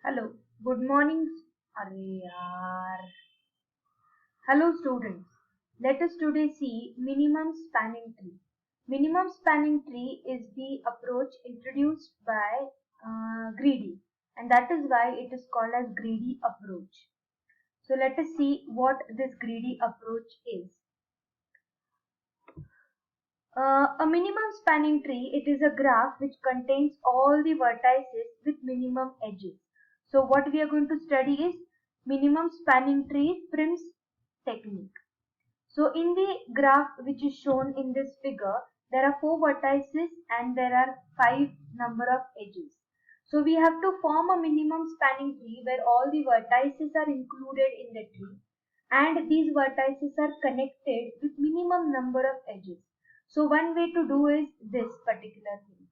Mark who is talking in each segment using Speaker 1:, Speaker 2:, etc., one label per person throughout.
Speaker 1: Hello, good morning. अरे यार. Hello students. Let us today see minimum spanning tree. Minimum spanning tree is the approach introduced by Greedy, and that is why it is called as greedy approach. So let us see what this greedy approach is. A minimum spanning tree, it is a graph which contains all the vertices with minimum edges. So what we are going to study is minimum spanning tree Prim's technique. So in the graph which is shown in this figure, there are 4 vertices and there are 5 number of edges. So we have to form a minimum spanning tree where all the vertices are included in the tree and these vertices are connected with minimum number of edges. So one way to do is this particular thing.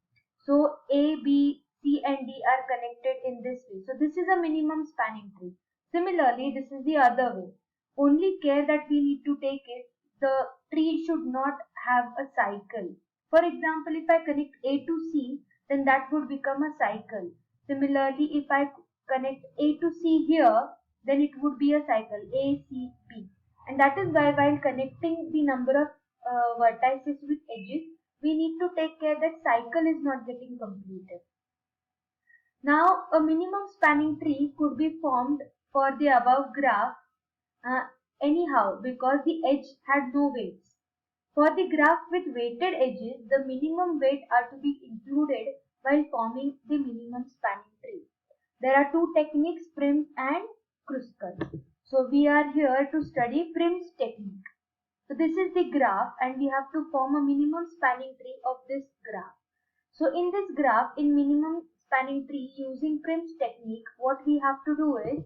Speaker 1: So A, B, C and D are connected in this way. So this is a minimum spanning tree. Similarly, this is the other way. Only care that we need to take is the tree should not have a cycle. For example, if I connect A to C, then that would become a cycle. Similarly, if I connect A to C here, then it would be a cycle A, C, B. And that is why while connecting the number of vertices with edges, we need to take care that cycle is not getting completed. Now, a minimum spanning tree could be formed for the above graph anyhow because the edge had no weights. For the graph with weighted edges, the minimum weight are to be included while forming the minimum spanning tree. There are two techniques, Prim's and Kruskal. So we are here to study Prim's technique. So this is the graph and we have to form a minimum spanning tree of this graph. So in this graph, in minimum spanning tree using Prim's technique, what we have to do is,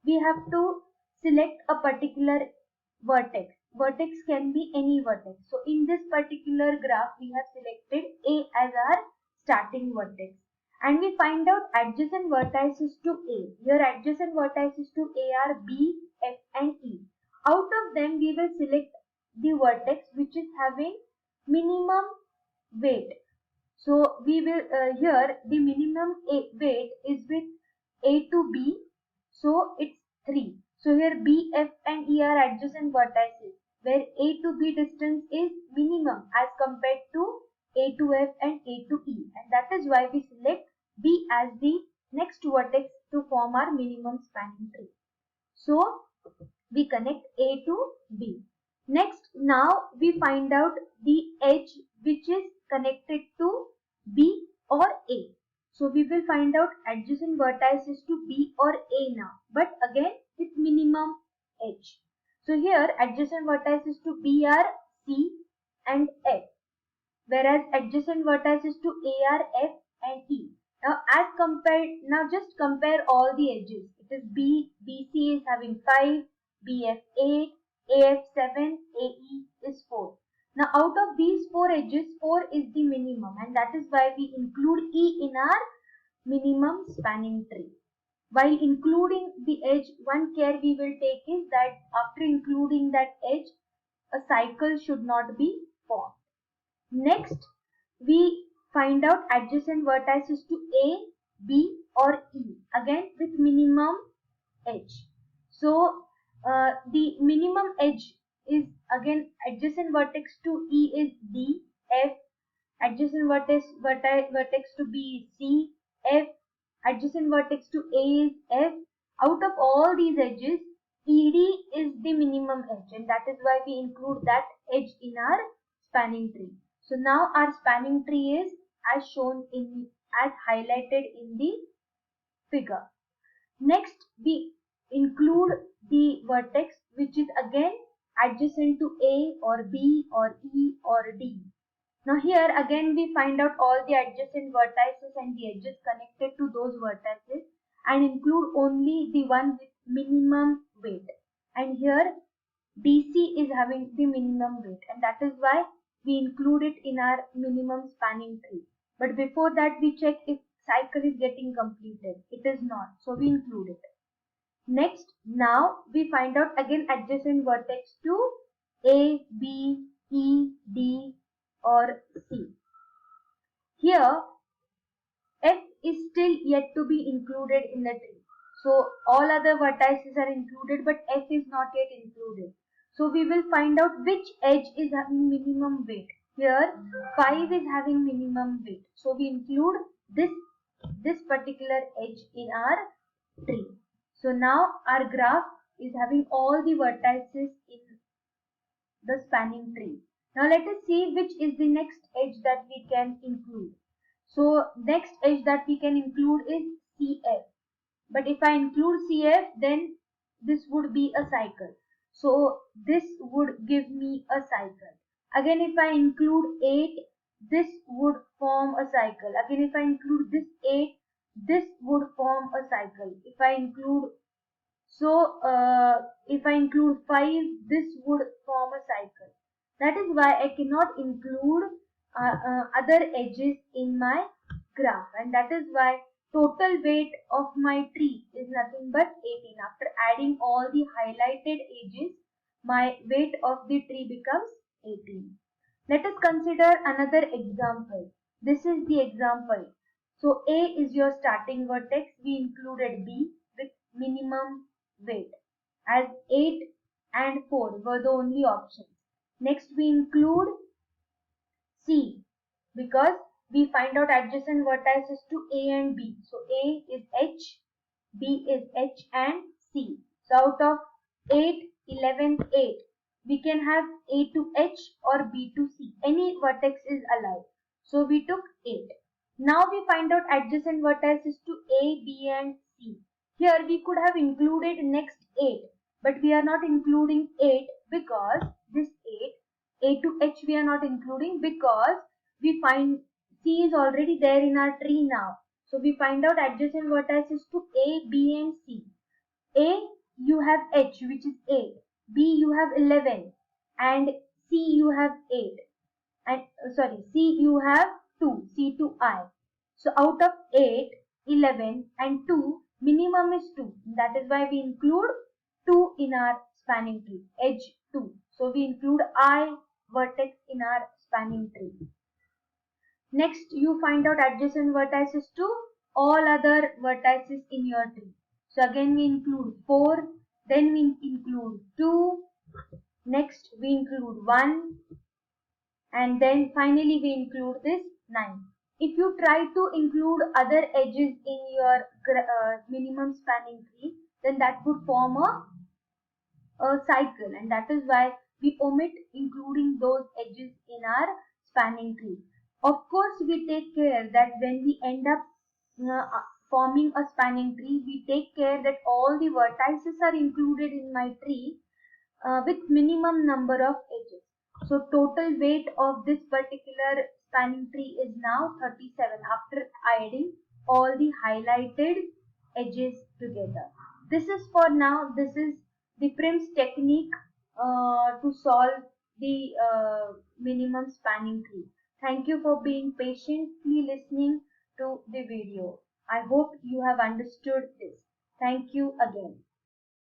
Speaker 1: we have to select a particular vertex. Vertex can be any vertex. So in this particular graph, we have selected A as our starting vertex. And we find out adjacent vertices to A. Here adjacent vertices to A are B, F and E. Out of them, we will select the vertex which is having minimum weight. So we will here the minimum weight is with A to B, so it's 3. So here B, F and E are adjacent vertices where A to B distance is minimum as compared to A to F and A to E, and that is why we select B as the next vertex to form our minimum spanning tree. So we connect A to B. Next, now we find out the edge which is connected to B or A. So we will find out adjacent vertices to B or A now, but again with minimum edge. So here adjacent vertices to B are C and F, whereas adjacent vertices to A are F and E. Now just compare all the edges. It is BC is having 5, BF 8, AF 7, AE is 4. Now out of these 4 edges, 4 is the minimum and that is why we include E in our minimum spanning tree. While including the edge, one care we will take is that after including that edge, a cycle should not be formed. Next, we find out adjacent vertices to A, B or E, again with minimum edge. So the minimum edge is again adjacent vertex to E is D, F, adjacent vertex to B is C, F, adjacent vertex to A is F. Out of all these edges, ED is the minimum edge and that is why we include that edge in our spanning tree. So now our spanning tree is as shown as highlighted in the figure. Next, we include the vertex which is again adjacent to A or B or E or D. Now here again we find out all the adjacent vertices and the edges connected to those vertices and include only the one with minimum weight. And here BC is having the minimum weight and that is why we include it in our minimum spanning tree. But before that we check if cycle is getting completed. It is not, so we include it. Next, now we find out again adjacent vertex to A, B, E, D or C. Here F is still yet to be included in the tree. So all other vertices are included, but F is not yet included. So we will find out which edge is having minimum weight. Here 5 is having minimum weight. So we include this particular edge in our tree. So now our graph is having all the vertices in the spanning tree. Now let us see which is the next edge that we can include. So next edge that we can include is CF. But if I include CF, then this would be a cycle. So this would give me a cycle. Again, if I include 8, this would form a cycle. Again, if I include this 8, this would form a cycle. If I include if I include 5, this would form a cycle. That is why I cannot include other edges in my graph, and that is why total weight of my tree is nothing but 18. After adding all the highlighted edges, my weight of the tree becomes 18. Let us consider another example. This is the example. So A is your starting vertex. We included B with minimum weight, as 8 and 4 were the only options. Next we include C because we find out adjacent vertices to A and B. So A is H, B is H and C. So out of 8, 11, 8, we can have A to H or B to C. Any vertex is allowed. So we took 8. Now we find out adjacent vertices to A, B and C. Here we could have included next 8, but we are not including 8 because this 8, A to H we are not including because we find C is already there in our tree now. So we find out adjacent vertices to A, B and C. A, you have H which is 8. B, you have 11. And C, you have 8. And C, you have 2. C to I. So out of 8, 11 and 2, minimum is 2. That is why we include 2 in our spanning tree. Edge 2. So we include I vertex in our spanning tree. Next, you find out adjacent vertices to all other vertices in your tree. So again we include 4, then we include 2, next we include 1, and then finally we include this 9. If you try to include other edges in your minimum spanning tree, then that would form a cycle, and that is why we omit including those edges in our spanning tree. Of course, we take care that when we end up forming a spanning tree, we take care that all the vertices are included in my tree with minimum number of edges. So total weight of this particular spanning tree is now 37 after adding all the highlighted edges together. This is for now. This is the Prim's technique to solve the minimum spanning tree. Thank you for being patiently listening to the video. I hope you have understood this. Thank you again.